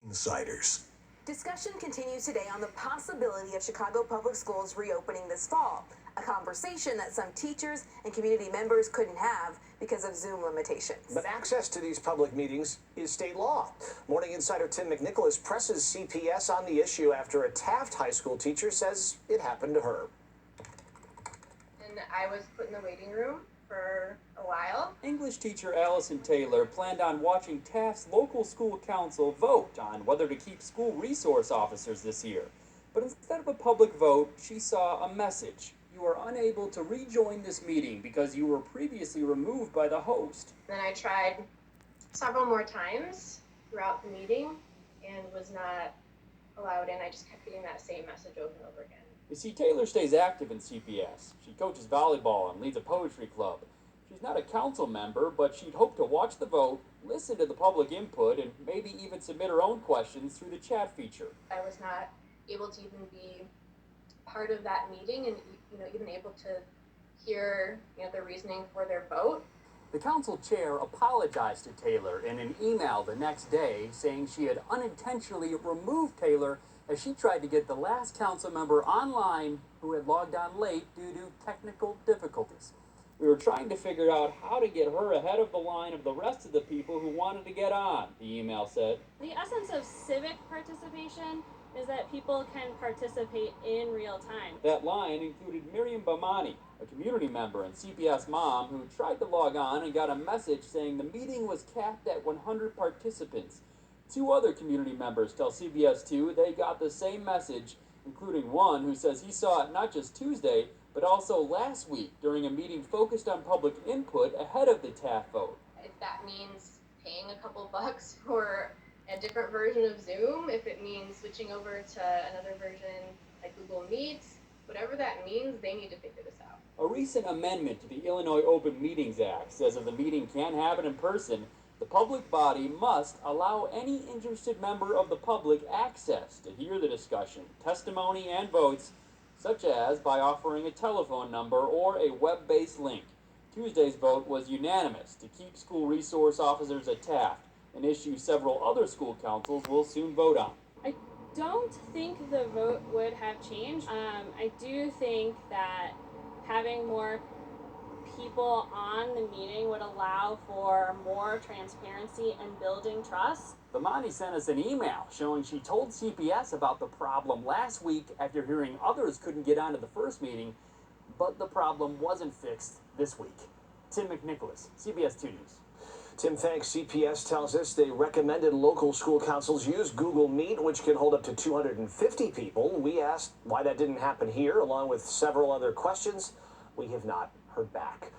Insiders. Discussion continues today on the possibility of Chicago Public Schools reopening this fall, a conversation that some teachers and community members couldn't have because of Zoom limitations. But access to these public meetings is state law. Morning Insider Tim McNicholas presses CPS on the issue after a Taft High School teacher says it happened to her. And I was put in the waiting room for a while. English teacher Allison Taylor planned on watching Taft's local school council vote on whether to keep school resource officers this year. But instead of a public vote, she saw a message. You are unable to rejoin this meeting because you were previously removed by the host. Then I tried several more times throughout the meeting and was not allowed in. I just kept getting that same message over and over again. You see, Taylor stays active in CPS. She coaches volleyball and leads a poetry club. She's not a council member, but she'd hope to watch the vote, listen to the public input, and maybe even submit her own questions through the chat feature. I was not able to even be part of that meeting and even able to hear the reasoning for their vote. The council chair apologized to Taylor in an email the next day, saying she had unintentionally removed Taylor as she tried to get the last council member online who had logged on late due to technical difficulties. We were trying to figure out how to get her ahead of the line of the rest of the people who wanted to get on, the email said. The essence of civic participation is that people can participate in real time. That line included Miriam Bamani, a community member and CPS mom who tried to log on and got a message saying the meeting was capped at 100 participants. Two other community members tell CBS 2 they got the same message, including one who says he saw it not just Tuesday, but also last week during a meeting focused on public input ahead of the Taft vote. If that means paying a couple bucks for a different version of Zoom, if it means switching over to another version like Google Meets, whatever that means, they need to figure this out. A recent amendment to the Illinois Open Meetings Act says if the meeting can't happen in person, the public body must allow any interested member of the public access to hear the discussion, testimony, and votes, such as by offering a telephone number or a web-based link. Tuesday's vote was unanimous to keep school resource officers at Taft, an issue several other school councils will soon vote on. I don't think the vote would have changed. I do think that having more people on the meeting would allow for more transparency and building trust. Bamani sent us an email showing she told CPS about the problem last week after hearing others couldn't get onto the first meeting, but the problem wasn't fixed this week. Tim McNicholas, CBS 2 News. Tim, thanks. CPS tells us they recommended local school councils use Google Meet, which can hold up to 250 people. We asked why that didn't happen here, along with several other questions. We have not heard back.